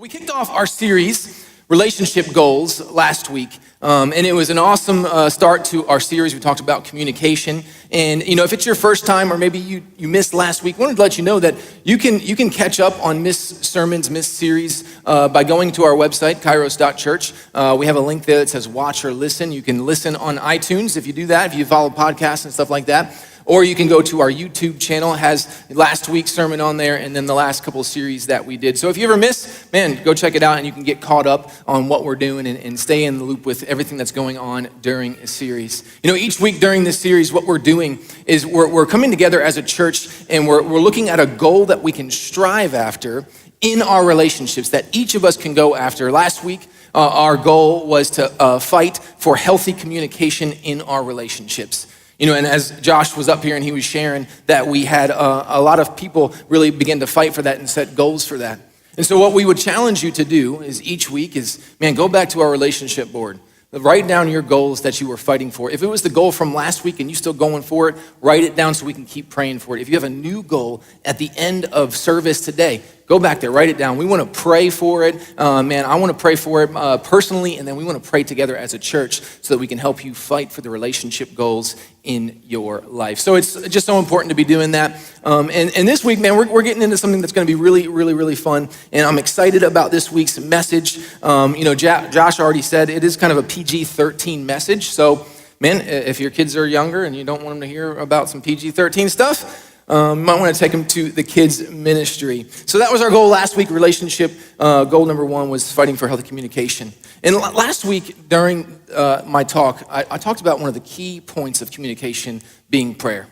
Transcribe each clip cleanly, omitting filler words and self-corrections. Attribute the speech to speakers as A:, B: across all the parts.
A: We kicked off our series, Relationship Goals, last week, and it was an awesome start to our series. We talked about communication, and if it's your first time or maybe you missed last week, I wanted to let you know that you can catch up on missed sermons, missed series by going to our website, kairos.church. We have a link there that says watch or listen. You can listen on iTunes if you do that, if you follow podcasts and stuff like that. Or you can go to our YouTube channel. It has last week's sermon on there and then the last couple of series that we did. So if you ever miss, go check it out and you can get caught up on what we're doing and stay in the loop with everything that's going on during a series. Each week during this series, what we're doing is we're coming together as a church and we're looking at a goal that we can strive after in our relationships, that each of us can go after. Last week, our goal was to fight for healthy communication in our relationships. And as Josh was up here and he was sharing that we had a lot of people really begin to fight for that and set goals for that. And so what we would challenge you to do is each week is, go back to our relationship board. Write down your goals that you were fighting for. If it was the goal from last week and you're still going for it, write it down so we can keep praying for it. If you have a new goal at the end of service today, go back there, write it down. We want to pray for it. I want to pray for it personally, and then we want to pray together as a church so that we can help you fight for the relationship goals in your life. So it's just so important to be doing that. And this week, we're getting into something that's going to be really, really, really fun. And I'm excited about this week's message. Josh already said it is kind of a PG-13 message. So, if your kids are younger and you don't want them to hear about some PG-13 stuff, you might want to take them to the kids' ministry. So that was our goal last week. Relationship goal number one was fighting for healthy communication. And last week during my talk, I talked about one of the key points of communication being prayer,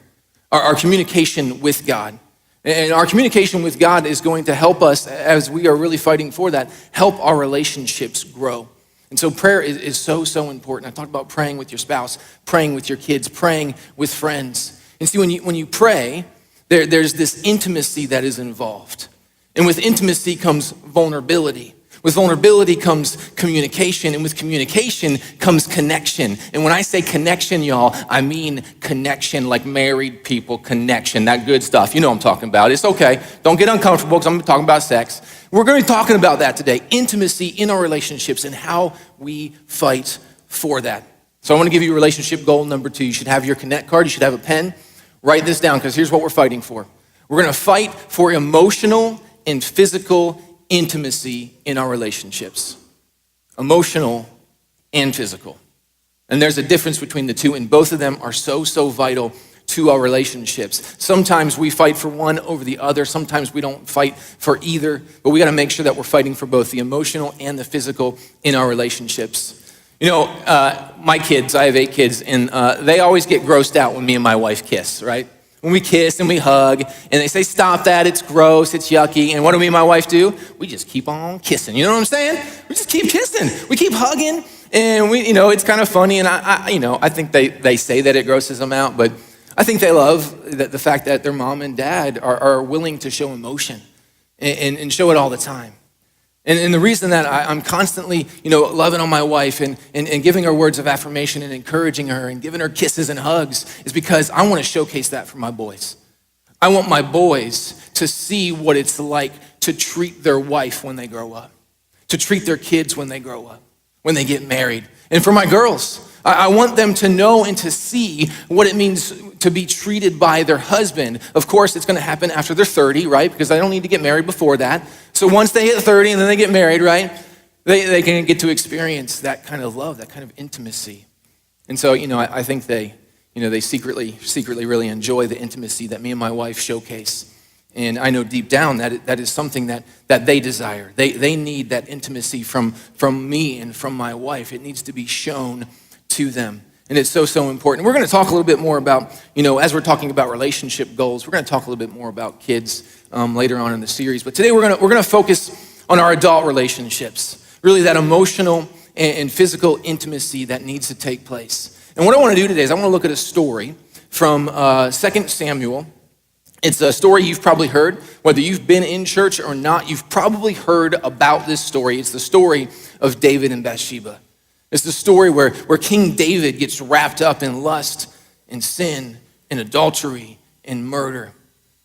A: our communication with God. And our communication with God is going to help us, as we are really fighting for that, help our relationships grow. And so prayer is so important. I talked about praying with your spouse, praying with your kids, praying with friends. And see, when you pray, there's this intimacy that is involved. And with intimacy comes vulnerability. With vulnerability comes communication, and with communication comes connection. And when I say connection, y'all, I mean connection, like married people connection, that good stuff. You know what I'm talking about. It's okay. Don't get uncomfortable because I'm talking about sex. We're going to be talking about that today, intimacy in our relationships and how we fight for that. So I want to give you relationship goal number 2. You should have your Connect card. You should have a pen. Write this down because here's what we're fighting for. We're going to fight for emotional and physical intimacy in our relationships. Emotional and physical. And there's a difference between the two, and both of them are so vital to our relationships. Sometimes we fight for one over the other. Sometimes we don't fight for either, but we got to make sure that we're fighting for both the emotional and the physical in our relationships. My kids, I have 8 kids, and they always get grossed out when me and my wife kiss, right? When we kiss and we hug, and they say, stop that, it's gross, it's yucky. And what do me and my wife do? We just keep on kissing. You know what I'm saying? We just keep kissing. We keep hugging, and it's kind of funny. And I think they say that it grosses them out, but I think they love the fact that their mom and dad are willing to show emotion and show it all the time. And the reason that I'm constantly, loving on my wife and giving her words of affirmation and encouraging her and giving her kisses and hugs is because I want to showcase that for my boys. I want my boys to see what it's like to treat their wife when they grow up, to treat their kids when they grow up, when they get married. And for my girls, I want them to know and to see what it means to be treated by their husband. Of course, it's going to happen after they're 30, right? Because they don't need to get married before that. So once they hit 30 and then they get married, right? They can get to experience that kind of love, that kind of intimacy. And so, I think they secretly really enjoy the intimacy that me and my wife showcase. And I know deep down that is something that they desire. They need that intimacy from me and from my wife. It needs to be shown to them. And it's so important. We're going to talk a little bit more about, as we're talking about relationship goals, we're going to talk a little bit more about kids later on in the series. But today we're going to focus on our adult relationships, really that emotional and physical intimacy that needs to take place. And what I want to do today is I want to look at a story from 2 Samuel. It's a story you've probably heard. Whether you've been in church or not, you've probably heard about this story. It's the story of David and Bathsheba. It's the story where King David gets wrapped up in lust and sin and adultery and murder.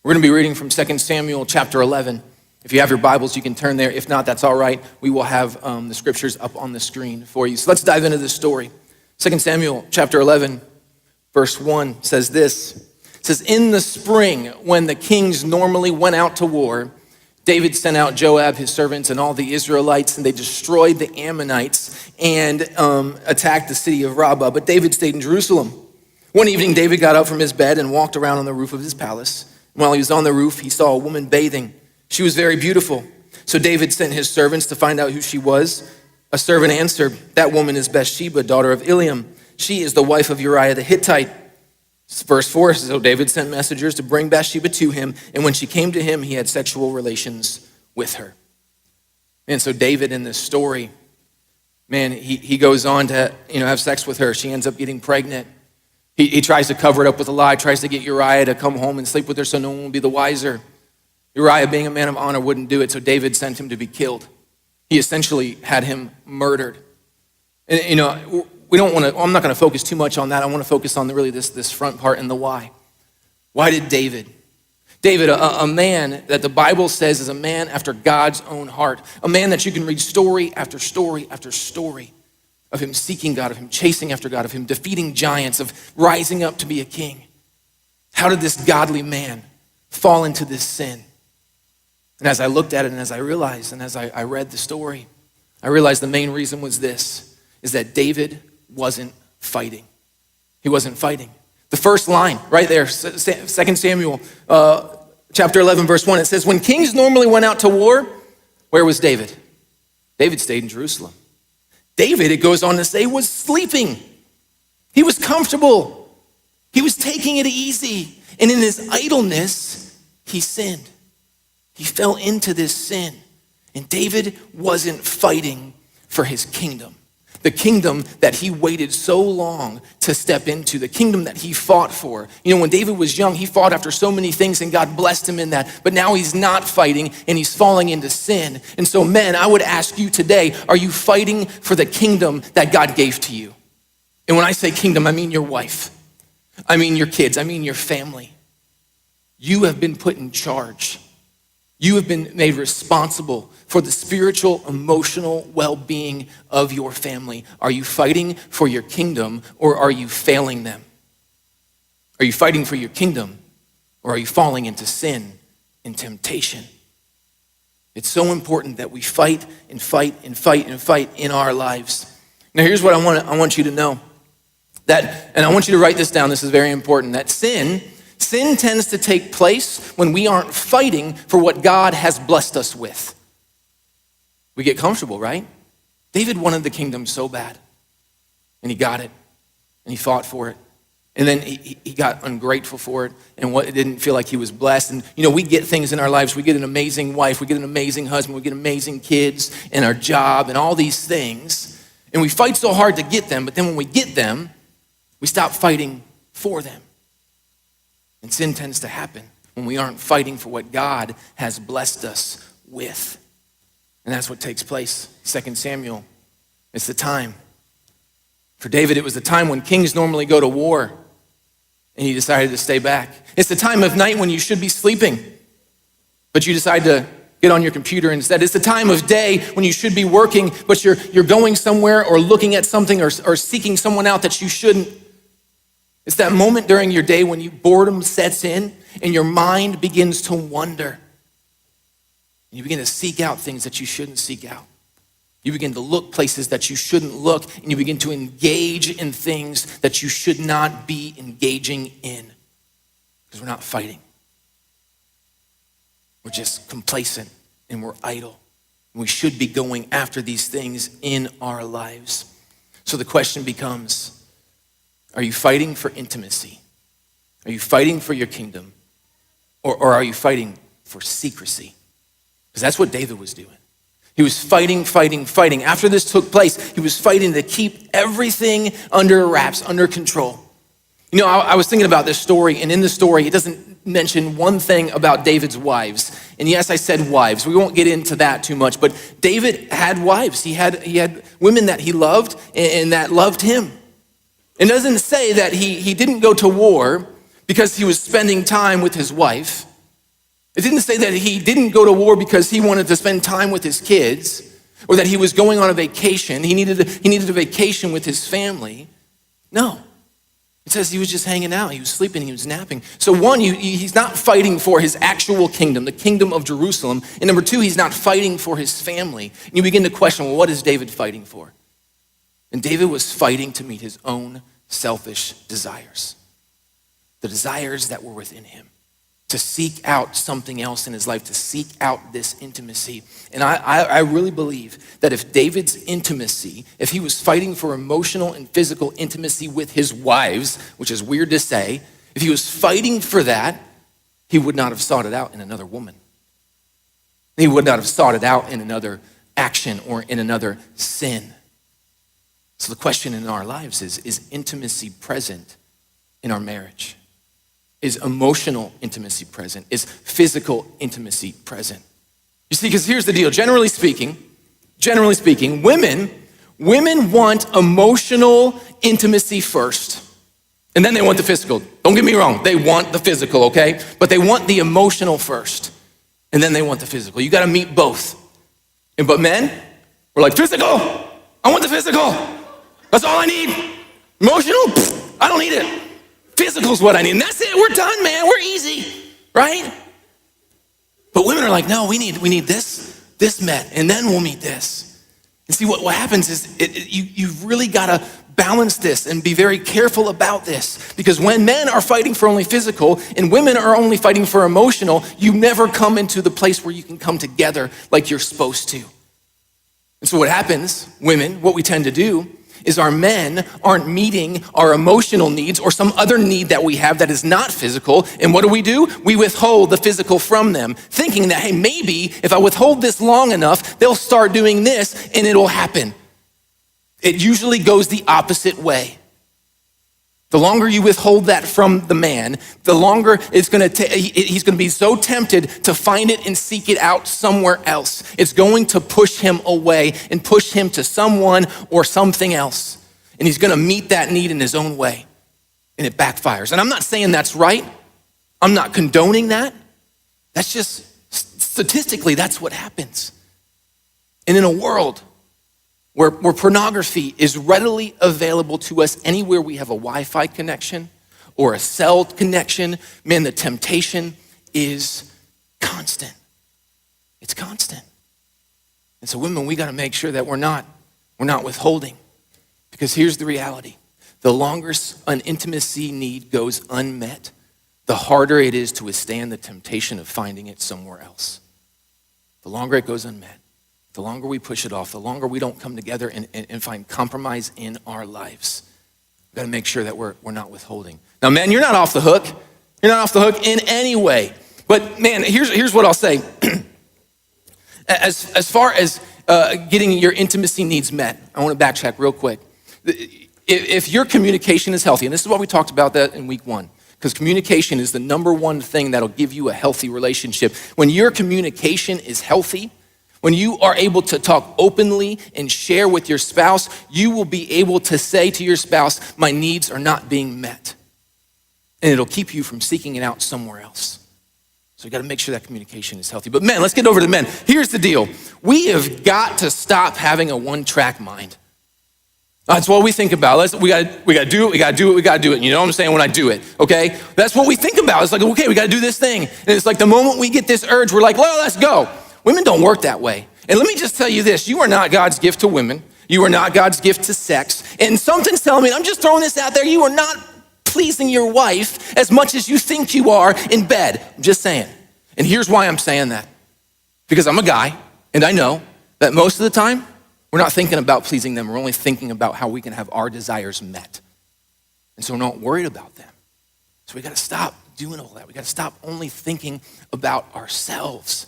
A: We're going to be reading from 2 Samuel chapter 11. If you have your Bibles, you can turn there. If not, that's all right. We will have the scriptures up on the screen for you. So let's dive into this story. 2 Samuel chapter 11, verse 1 says this. It says, in the spring, when the kings normally went out to war, David sent out Joab, his servants, and all the Israelites, and they destroyed the Ammonites and attacked the city of Rabbah. But David stayed in Jerusalem. One evening, David got up from his bed and walked around on the roof of his palace. And while he was on the roof, he saw a woman bathing. She was very beautiful. So David sent his servants to find out who she was. A servant answered, that woman is Bathsheba, daughter of Eliam. She is the wife of Uriah the Hittite. Verse 4 says, so David sent messengers to bring Bathsheba to him, and when she came to him, he had sexual relations with her. And so David in this story, man, he goes on to have sex with her. She ends up getting pregnant. He tries to cover it up with a lie, tries to get Uriah to come home and sleep with her so no one will be the wiser. Uriah, being a man of honor, wouldn't do it, so David sent him to be killed. He essentially had him murdered. And I'm not going to focus too much on that. I want to focus on really this front part and the why. Why did David, a man that the Bible says is a man after God's own heart, a man that you can read story after story after story of him seeking God, of him chasing after God, of him defeating giants, of rising up to be a king. How did this godly man fall into this sin? And as I looked at it and as I realized and as I read the story, I realized the main reason was this, is that David wasn't fighting. He wasn't fighting. The first line right there, 2 Samuel chapter 11, verse 1, it says, when kings normally went out to war, where was David? David stayed in Jerusalem. David, it goes on to say, was sleeping. He was comfortable. He was taking it easy. And in his idleness, he sinned. He fell into this sin. And David wasn't fighting for his kingdom. The kingdom that he waited so long to step into, the kingdom that he fought for. When David was young, he fought after so many things and God blessed him in that. But now he's not fighting and he's falling into sin. And so men, I would ask you today, are you fighting for the kingdom that God gave to you? And when I say kingdom, I mean your wife. I mean your kids. I mean your family. You have been put in charge. You have been made responsible for the spiritual, emotional well-being of your family. Are you fighting for your kingdom or are you failing them? Are you fighting for your kingdom or are you falling into sin and temptation? It's so important that we fight and fight and fight and fight in our lives. Now here's what I want you to know. And I want you to write this down, this is very important, that sin tends to take place when we aren't fighting for what God has blessed us with. We get comfortable, right? David wanted the kingdom so bad, and he got it, and he fought for it, and then he got ungrateful for it, and it didn't feel like he was blessed. And we get things in our lives. We get an amazing wife, we get an amazing husband, we get amazing kids, and our job, and all these things, and we fight so hard to get them, but then when we get them, we stop fighting for them. And sin tends to happen when we aren't fighting for what God has blessed us with. And that's what takes place. 2 Samuel, it's the time. For David, it was the time when kings normally go to war, and he decided to stay back. It's the time of night when you should be sleeping, but you decide to get on your computer instead. It's the time of day when you should be working, but you're going somewhere or looking at something or seeking someone out that you shouldn't. It's that moment during your day when boredom sets in and your mind begins to wander. And you begin to seek out things that you shouldn't seek out. You begin to look places that you shouldn't look, and you begin to engage in things that you should not be engaging in. Because we're not fighting. We're just complacent and we're idle. And we should be going after these things in our lives. So the question becomes, are you fighting for intimacy? Are you fighting for your kingdom? Or are you fighting for secrecy? Because that's what David was doing. He was fighting. After this took place, he was fighting to keep everything under wraps, under control. I was thinking about this story, and in the story, it doesn't mention one thing about David's wives. And yes, I said wives. We won't get into that too much, but David had wives. He had women that he loved and that loved him. It doesn't say that he didn't go to war because he was spending time with his wife. It didn't say that he didn't go to war because he wanted to spend time with his kids or that he was going on a vacation. He needed a vacation with his family. No. It says he was just hanging out. He was sleeping. He was napping. So one, he's not fighting for his actual kingdom, the kingdom of Jerusalem. And number two, he's not fighting for his family. And you begin to question, well, what is David fighting for? And David was fighting to meet his own selfish desires, the desires that were within him, to seek out something else in his life, to seek out this intimacy. And I really believe that if David's intimacy, if he was fighting for emotional and physical intimacy with his wives, which is weird to say, if he was fighting for that, he would not have sought it out in another woman. He would not have sought it out in another action or in another sin. So the question in our lives is intimacy present in our marriage? Is emotional intimacy present? Is physical intimacy present? You see, because here's the deal. Generally speaking, women want emotional intimacy first, and then they want the physical. Don't get me wrong, they want the physical, okay? But they want the emotional first, and then they want the physical. You gotta meet both. But men, we're like, physical, I want the physical. That's all I need. Emotional, I don't need it. Physical's what I need, and that's it. We're done, man. We're easy, right? But women are like, no, we need this met, and then we'll meet this. And see, what happens is you've really got to balance this and be very careful about this, because when men are fighting for only physical and women are only fighting for emotional, you never come into the place where you can come together like you're supposed to. And so what happens, women, what we tend to do is our men aren't meeting our emotional needs or some other need that we have that is not physical. And what do? We withhold the physical from them, thinking that, hey, maybe if I withhold this long enough, they'll start doing this and it'll happen. It usually goes the opposite way. The longer you withhold that from the man, the longer he's gonna be so tempted to find it and seek it out somewhere else. It's going to push him away and push him to someone or something else. And he's gonna meet that need in his own way, and it backfires. And I'm not saying that's right. I'm not condoning that. That's just, statistically, that's what happens. And in a world where pornography is readily available to us anywhere we have a Wi-Fi connection or a cell connection, man, the temptation is constant. It's constant. And so women, we gotta make sure that we're not withholding, because here's the reality. The longer an intimacy need goes unmet, the harder it is to withstand the temptation of finding it somewhere else. The longer it goes unmet, the longer we push it off, the longer we don't come together and find compromise in our lives. We've got to make sure that we're not withholding. Now, man, you're not off the hook. You're not off the hook in any way. But man, here's what I'll say. As far as getting your intimacy needs met, I want to backtrack real quick. If your communication is healthy, and this is what we talked about that in week 1, because communication is the number one thing that'll give you a healthy relationship. When your communication is healthy, when you are able to talk openly and share with your spouse, you will be able to say to your spouse, my needs are not being met. And it'll keep you from seeking it out somewhere else. So you gotta make sure that communication is healthy. But men, let's get over to men. Here's the deal. We have got to stop having a one-track mind. That's what we think about. We gotta do it. You know what I'm saying? When I do it, okay? That's what we think about. It's like, okay, we gotta do this thing. And it's like the moment we get this urge, we're like, well, let's go. Women don't work that way. And let me just tell you this, you are not God's gift to women. You are not God's gift to sex. And something's telling me, I'm just throwing this out there, you are not pleasing your wife as much as you think you are in bed. I'm just saying. And here's why I'm saying that. Because I'm a guy, and I know that most of the time, we're not thinking about pleasing them. We're only thinking about how we can have our desires met. And so we're not worried about them. So we gotta stop doing all that. We gotta stop only thinking about ourselves.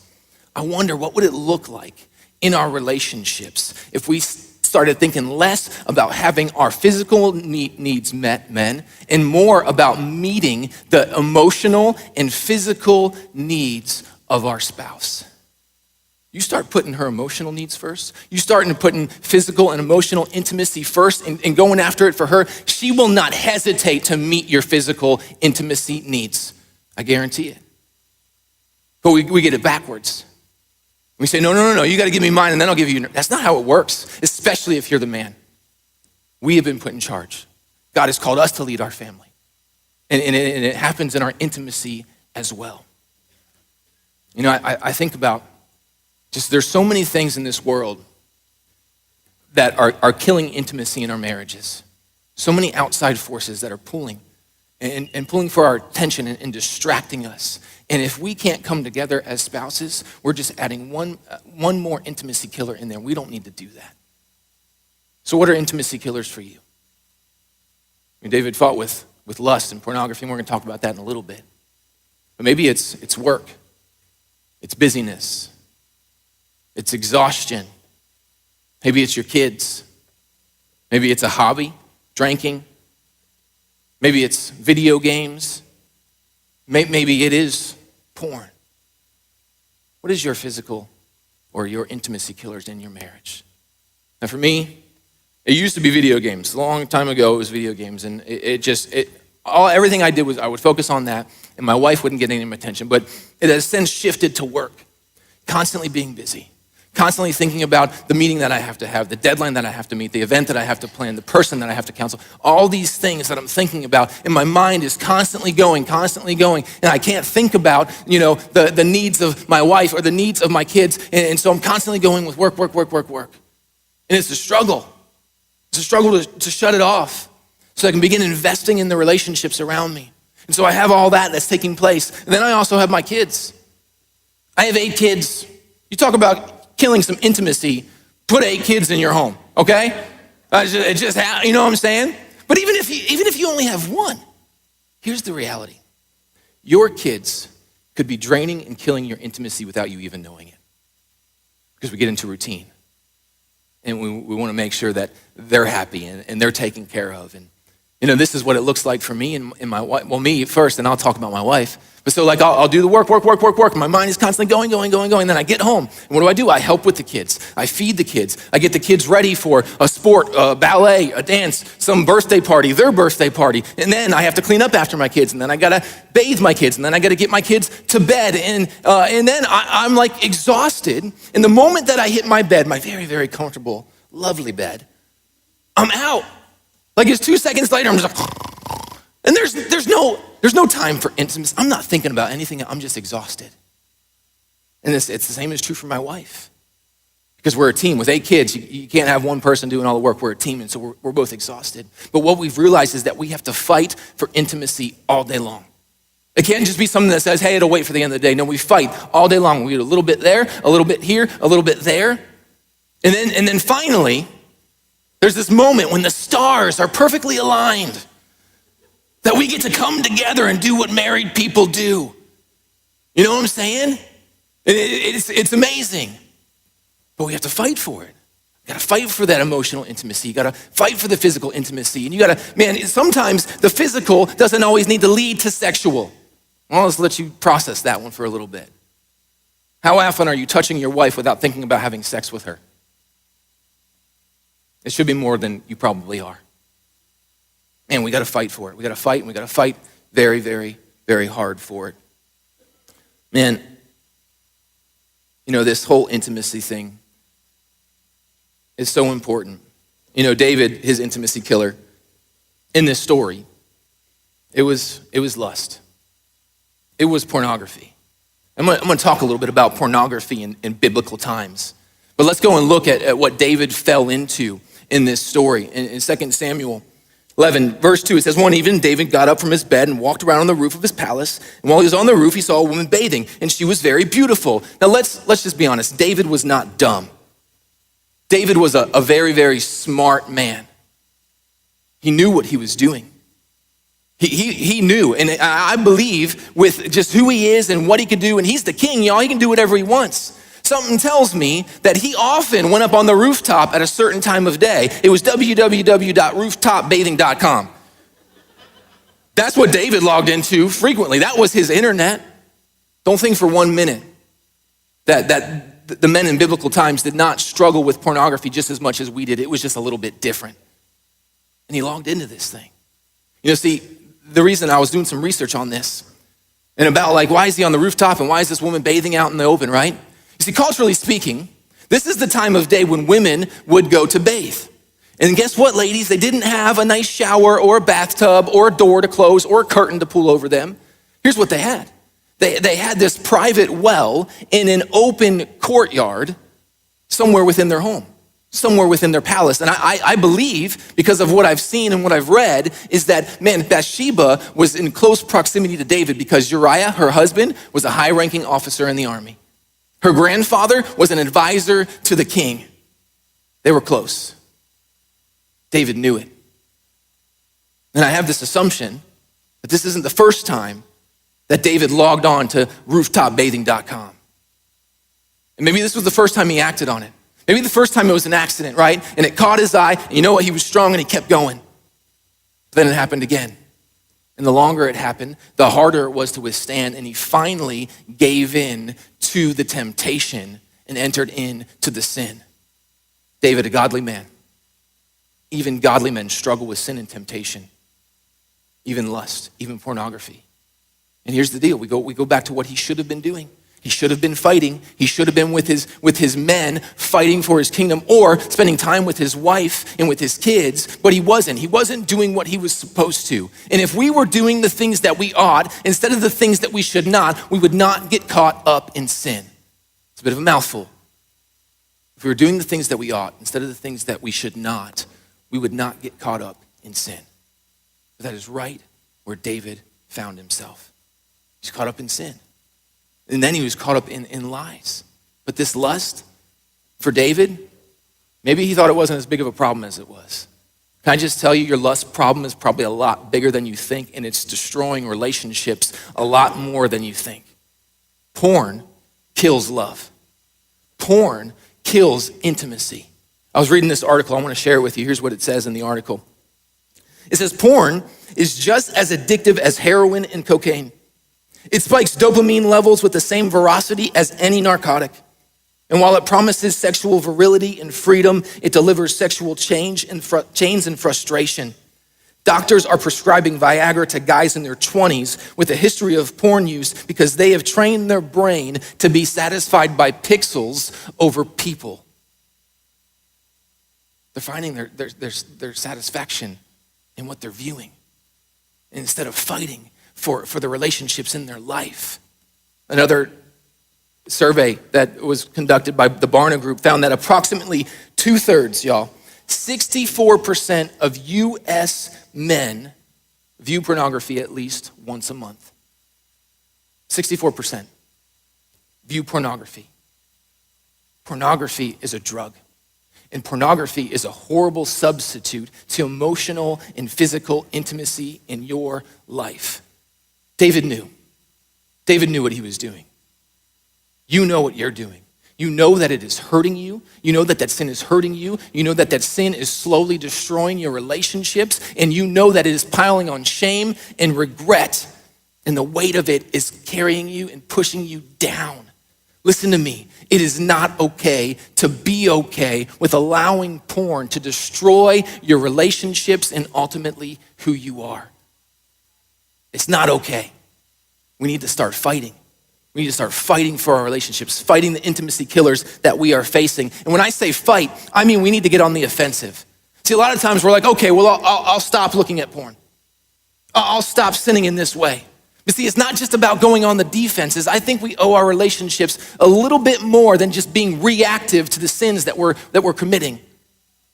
A: I wonder, what would it look like in our relationships if we started thinking less about having our physical needs met, men, and more about meeting the emotional and physical needs of our spouse? You start putting her emotional needs first. You start putting physical and emotional intimacy first and going after it for her. She will not hesitate to meet your physical intimacy needs. I guarantee it. But we get it backwards. We say, no, you got to give me mine and then I'll give you. That's not how it works, especially if you're the man. We have been put in charge. God has called us to lead our family. And it happens in our intimacy as well. You know, I think about just there's so many things in this world that are killing intimacy in our marriages. So many outside forces that are pulling and pulling for our attention and distracting us. And if we can't come together as spouses, we're just adding one more intimacy killer in there. We don't need to do that. So what are intimacy killers for you? I mean, David fought with lust and pornography, and we're going to talk about that in a little bit. But maybe it's work. It's busyness. It's exhaustion. Maybe it's your kids. Maybe it's a hobby, drinking. Maybe it's video games. Maybe it is porn. What is your physical or your intimacy killers in your marriage? Now for me, it used to be video games. A long time ago, it was video games. And everything I did was I would focus on that, and my wife wouldn't get any attention. But it has since shifted to work, constantly being busy, constantly thinking about the meeting that I have to have, the deadline that I have to meet, the event that I have to plan, the person that I have to counsel, all these things that I'm thinking about, and my mind is constantly going, and I can't think about, the needs of my wife or the needs of my kids, and so I'm constantly going with work. And it's a struggle. It's a struggle to shut it off so I can begin investing in the relationships around me. And so I have all that's taking place. And then I also have my kids. I have 8 kids. You talk about killing some intimacy, put 8 kids in your home, okay? You know what I'm saying? But even if you only have 1, here's the reality. Your kids could be draining and killing your intimacy without you even knowing it. Because we get into routine. And we want to make sure that they're happy and they're taken care of. And, this is what it looks like for me and my wife. Well, me first, and I'll talk about my wife. But so I'll do the work. My mind is constantly going. And then I get home. And what do? I help with the kids. I feed the kids. I get the kids ready for a sport, a ballet, a dance, some birthday party, their birthday party. And then I have to clean up after my kids. And then I got to bathe my kids. And then I got to get my kids to bed. And then I'm like exhausted. And the moment that I hit my bed, my very, very comfortable, lovely bed, I'm out. Like it's 2 seconds later, I'm just like, and there's no time for intimacy. I'm not thinking about anything. I'm just exhausted. And it's the same is true for my wife. Because we're a team with 8 kids. You can't have one person doing all the work. We're a team, and so we're both exhausted. But what we've realized is that we have to fight for intimacy all day long. It can't just be something that says, hey, it'll wait for the end of the day. No, we fight all day long. We do a little bit there, a little bit here, a little bit there. And then finally, there's this moment when the stars are perfectly aligned that we get to come together and do what married people do. You know what I'm saying? It's amazing. But we have to fight for it. You gotta fight for that emotional intimacy. You gotta fight for the physical intimacy. And sometimes the physical doesn't always need to lead to sexual. Well, let's let you process that one for a little bit. How often are you touching your wife without thinking about having sex with her? It should be more than you probably are. And we got to fight for it. We got to fight, and we got to fight very, very, very hard for it. Man, this whole intimacy thing is so important. David, his intimacy killer in this story, it was lust. It was pornography. I'm going to talk a little bit about pornography in biblical times. But let's go and look at what David fell into in this story. In 2 Samuel 11, verse 2, it says, one evening, David got up from his bed and walked around on the roof of his palace. And while he was on the roof, he saw a woman bathing, and she was very beautiful. Now, let's just be honest. David was not dumb. David was a very, very smart man. He knew what he was doing. He knew, and I believe with just who he is and what he could do, and he's the king, y'all, he can do whatever he wants. Something tells me that he often went up on the rooftop at a certain time of day. It was www.rooftopbathing.com. That's what David logged into frequently. That was his internet. Don't think for 1 minute that the men in biblical times did not struggle with pornography just as much as we did. It was just a little bit different. And he logged into this thing. See, the reason I was doing some research on this, and about like, why is he on the rooftop and why is this woman bathing out in the open, right? You see, culturally speaking, this is the time of day when women would go to bathe. And guess what, ladies? They didn't have a nice shower or a bathtub or a door to close or a curtain to pull over them. Here's what they had. They had this private well in an open courtyard somewhere within their home, somewhere within their palace. And I believe, because of what I've seen and what I've read, is that, man, Bathsheba was in close proximity to David because Uriah, her husband, was a high-ranking officer in the army. Her grandfather was an advisor to the king. They were close. David knew it. And I have this assumption that this isn't the first time that David logged on to rooftopbathing.com. And maybe this was the first time he acted on it. Maybe the first time it was an accident, right? And it caught his eye, and you know what? He was strong and he kept going. But then it happened again. And the longer it happened, the harder it was to withstand, and he finally gave in to the temptation and entered into the sin. David, a godly man. Even godly men struggle with sin and temptation, even lust, even pornography. And here's the deal. We go back to what he should have been doing. He should have been fighting. He should have been with his men fighting for his kingdom, or spending time with his wife and with his kids, but he wasn't. He wasn't doing what he was supposed to. And if we were doing the things that we ought instead of the things that we should not, we would not get caught up in sin. It's a bit of a mouthful. If we were doing the things that we ought instead of the things that we should not, we would not get caught up in sin. But that is right where David found himself. He's caught up in sin. And then he was caught up in lies. But this lust, for David, maybe he thought it wasn't as big of a problem as it was. Can I just tell you, your lust problem is probably a lot bigger than you think, and it's destroying relationships a lot more than you think. Porn kills love. Porn kills intimacy. I was reading this article. I want to share it with you. Here's what it says in the article. It says, porn is just as addictive as heroin and cocaine. It spikes dopamine levels with the same ferocity as any narcotic. And while it promises sexual virility and freedom, it delivers sexual chains and frustration. Doctors are prescribing Viagra to guys in their 20s with a history of porn use because they have trained their brain to be satisfied by pixels over people. They're finding their satisfaction in what they're viewing instead of fighting for the relationships in their life. Another survey that was conducted by the Barna Group found that approximately 2/3, y'all, 64% of U.S. men view pornography at least once a month. 64% view pornography. Pornography is a drug. And pornography is a horrible substitute to emotional and physical intimacy in your life. David knew. David knew what he was doing. You know what you're doing. You know that it is hurting you. You know that sin is hurting you. You know that sin is slowly destroying your relationships. And you know that it is piling on shame and regret. And the weight of it is carrying you and pushing you down. Listen to me. It is not okay to be okay with allowing porn to destroy your relationships and ultimately who you are. It's not okay. We need to start fighting. We need to start fighting for our relationships, fighting the intimacy killers that we are facing. And when I say fight, I mean we need to get on the offensive. See, a lot of times we're like, okay, well, I'll stop looking at porn. I'll stop sinning in this way. But see, it's not just about going on the defenses. I think we owe our relationships a little bit more than just being reactive to the sins that we're committing.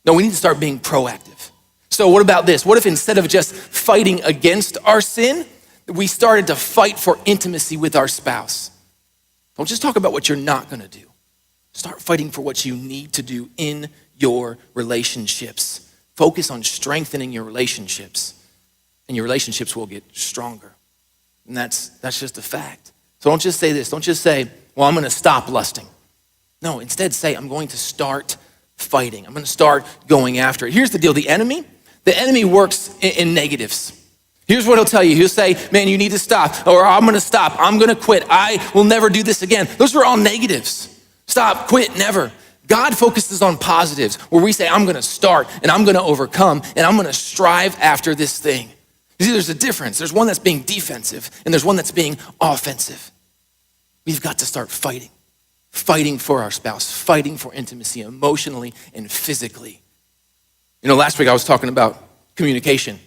A: No, we need to start being proactive. So what about this? What if instead of just fighting against our sin, we started to fight for intimacy with our spouse? Don't just talk about what you're not gonna do. Start fighting for what you need to do in your relationships. Focus on strengthening your relationships, and your relationships will get stronger. And that's just a fact. So don't just say this. Don't just say, well, I'm gonna stop lusting. No, instead say, I'm going to start fighting. I'm gonna start going after it. Here's the deal. The enemy works in negatives. Here's what he'll tell you. He'll say, man, you need to stop, or I'm gonna stop. I'm gonna quit. I will never do this again. Those are all negatives. Stop, quit, never. God focuses on positives, where we say, I'm gonna start, and I'm gonna overcome, and I'm gonna strive after this thing. You see, there's a difference. There's one that's being defensive, and there's one that's being offensive. We've got to start fighting for our spouse, fighting for intimacy emotionally and physically. Last week I was talking about communication,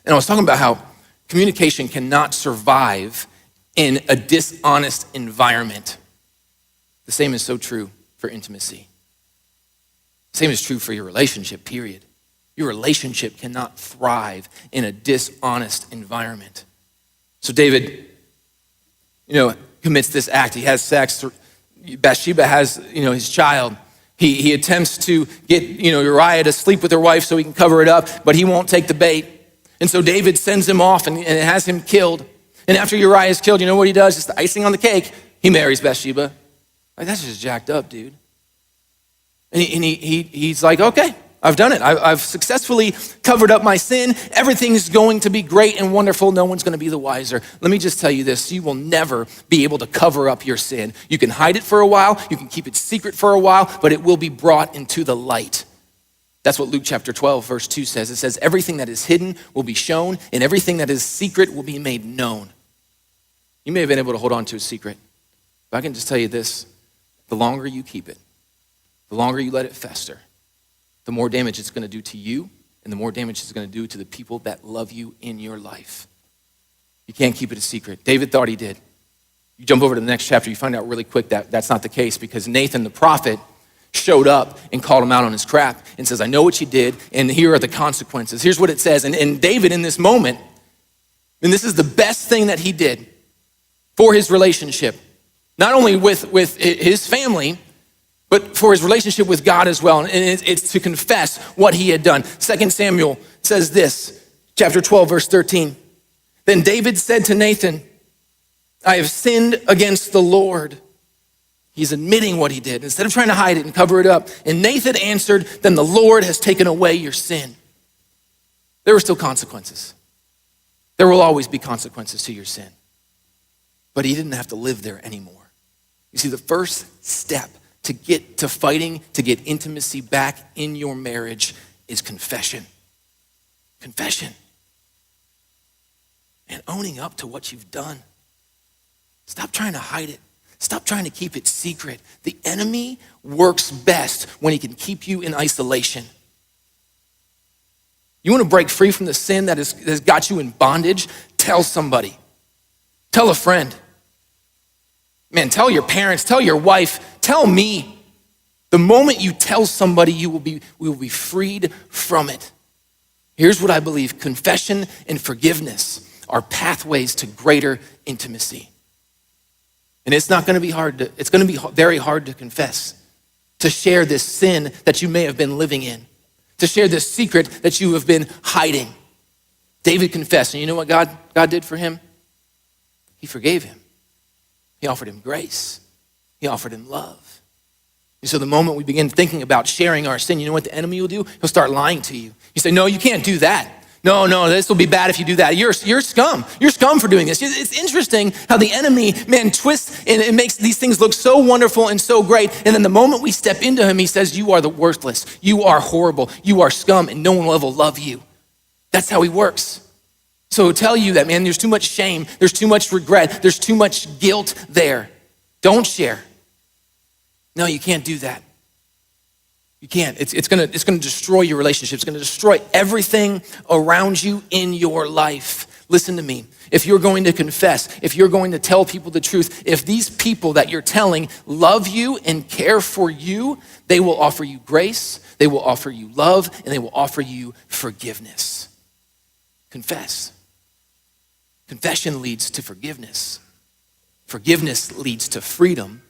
A: and I was talking about how communication cannot survive in a dishonest environment. The same is so true for intimacy. The same is true for your relationship, period. Your relationship cannot thrive in a dishonest environment. So David, commits this act. He has sex. Bathsheba has, his child. He attempts to get, Uriah to sleep with her wife so he can cover it up, but he won't take the bait. And so David sends him off and has him killed. And after Uriah is killed, you know what he does? Just the icing on the cake. He marries Bathsheba. Like, that's just jacked up, dude. And he's like, okay, I've done it. I've successfully covered up my sin. Everything's going to be great and wonderful. No one's going to be the wiser. Let me just tell you this. You will never be able to cover up your sin. You can hide it for a while. You can keep it secret for a while, but it will be brought into the light. That's what Luke chapter 12, verse 2 says. It says, everything that is hidden will be shown, and everything that is secret will be made known. You may have been able to hold on to a secret, but I can just tell you this. The longer you keep it, the longer you let it fester, the more damage it's going to do to you, and the more damage it's going to do to the people that love you in your life. You can't keep it a secret. David thought he did. You jump over to the next chapter, you find out really quick that that's not the case, because Nathan the prophet showed up and called him out on his crap and says, I know what you did, and here are the consequences. Here's what it says. And David in this moment, and this is the best thing that he did for his relationship, not only with his family, but for his relationship with God as well. And it's to confess what he had done. 2 Samuel says this, chapter 12, verse 13. Then David said to Nathan, I have sinned against the Lord. He's admitting what he did instead of trying to hide it and cover it up. And Nathan answered, then the Lord has taken away your sin. There were still consequences. There will always be consequences to your sin. But he didn't have to live there anymore. You see, the first step to get to fighting, to get intimacy back in your marriage is confession. Confession. And owning up to what you've done. Stop trying to hide it. Stop trying to keep it secret. The enemy works best when he can keep you in isolation. You want to break free from the sin that has got you in bondage? Tell somebody. Tell a friend. Man, tell your parents, tell your wife, tell me. The moment you tell somebody, we will be freed from it. Here's what I believe. Confession and forgiveness are pathways to greater intimacy. And it's not going to be hard. It's going to be very hard to confess, to share this sin that you may have been living in, to share this secret that you have been hiding. David confessed, and you know what God did for him? He forgave him. He offered him grace. He offered him love. And so the moment we begin thinking about sharing our sin, you know what the enemy will do? He'll start lying to you. You say, no, you can't do that. No, this will be bad if you do that. You're scum. You're scum for doing this. It's interesting how the enemy, twists and it makes these things look so wonderful and so great. And then the moment we step into him, he says, you are the worthless. You are horrible. You are scum, and no one will ever love you. That's how he works. So he'll tell you that, there's too much shame. There's too much regret. There's too much guilt there. Don't share. No, you can't do that. You can't. It's gonna destroy your relationship. It's gonna destroy everything around you in your life. Listen to me. If you're going to confess, if you're going to tell people the truth, if these people that you're telling love you and care for you, they will offer you grace, they will offer you love, and they will offer you forgiveness. Confess. Confession leads to forgiveness. Forgiveness leads to freedom.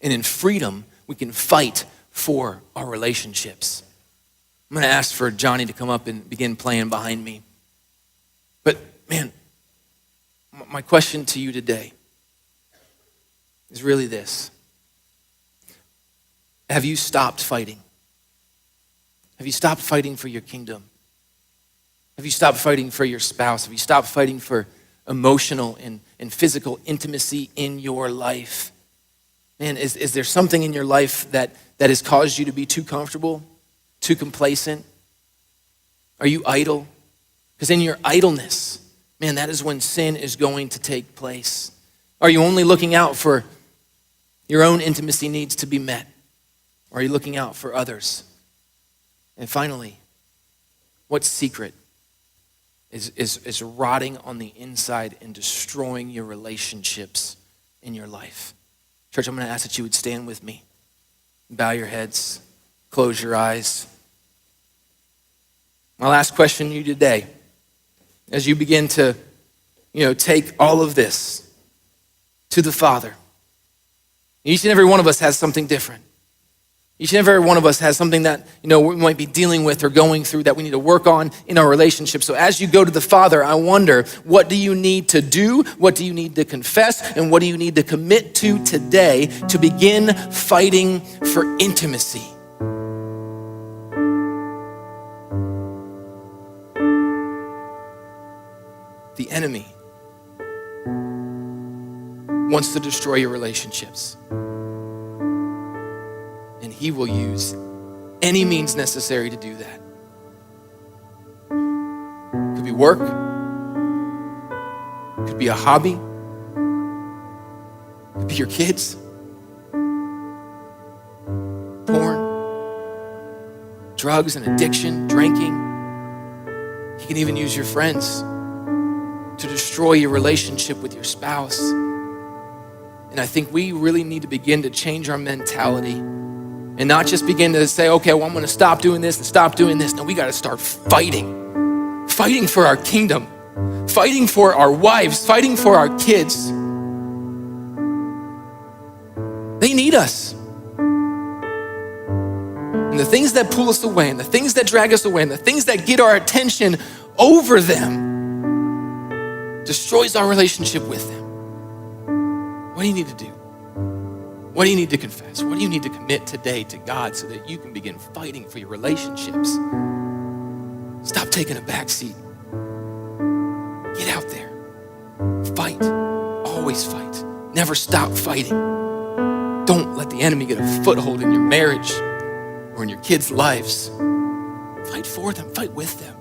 A: And in freedom, we can fight for our relationships. I'm going to ask for Johnny to come up and begin playing behind me. But my question to you today is really this. Have you stopped fighting? Have you stopped fighting for your kingdom? Have you stopped fighting for your spouse? Have you stopped fighting for emotional and physical intimacy in your life? Is there something in your life that has caused you to be too comfortable, too complacent? Are you idle? Because in your idleness, man, that is when sin is going to take place. Are you only looking out for your own intimacy needs to be met? Or are you looking out for others? And finally, what secret is rotting on the inside and destroying your relationships in your life? Church, I'm going to ask that you would stand with me. Bow your heads, close your eyes. My last question to you today, as you begin to, take all of this to the Father. Each and every one of us has something different. Each and every one of us has something that, we might be dealing with or going through that we need to work on in our relationship. So as you go to the Father, I wonder, what do you need to do? What do you need to confess? And what do you need to commit to today to begin fighting for intimacy? The enemy wants to destroy your relationships. And he will use any means necessary to do that. Could be work. Could be a hobby. Could be your kids. Porn. Drugs and addiction, drinking. He can even use your friends to destroy your relationship with your spouse. And I think we really need to begin to change our mentality and not just begin to say, okay, well, I'm going to stop doing this and stop doing this. No, we got to start fighting for our kingdom, fighting for our wives, fighting for our kids. They need us. And the things that pull us away and the things that drag us away and the things that get our attention over them destroys our relationship with them. What do you need to do? What do you need to confess? What do you need to commit today to God so that you can begin fighting for your relationships? Stop taking a back seat. Get out there. Fight. Always fight. Never stop fighting. Don't let the enemy get a foothold in your marriage or in your kids' lives. Fight for them. Fight with them.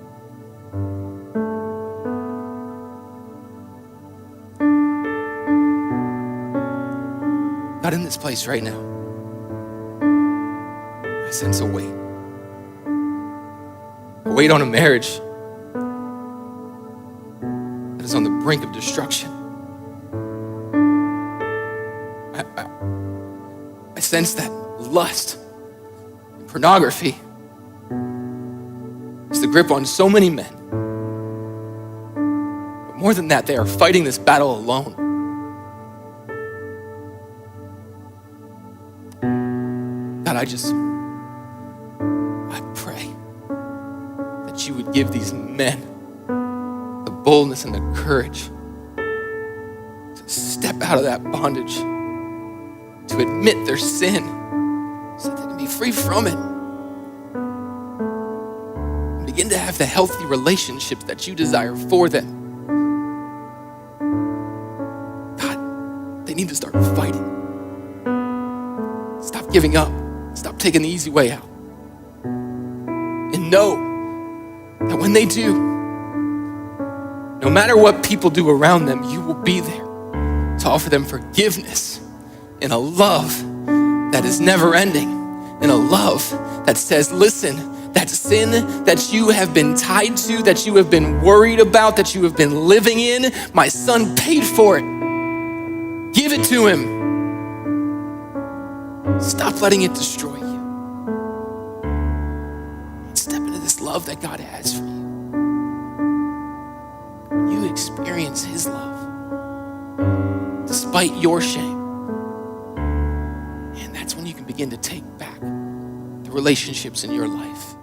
A: God, in this place right now, I sense a weight. A weight on a marriage that is on the brink of destruction. I sense that lust and pornography is the grip on so many men. But more than that, they are fighting this battle alone. God, I pray that you would give these men the boldness and the courage to step out of that bondage, to admit their sin so that they can be free from it and begin to have the healthy relationships that you desire for them. God, they need to start fighting. Stop giving up. Stop taking the easy way out. And know that when they do, no matter what people do around them, you will be there to offer them forgiveness and a love that is never ending, and a love that says, listen, that sin that you have been tied to, that you have been worried about, that you have been living in, my son paid for it. Give it to him. Stop letting it destroy you. And step into this love that God has for you. When you experience his love, despite your shame, and that's when you can begin to take back the relationships in your life.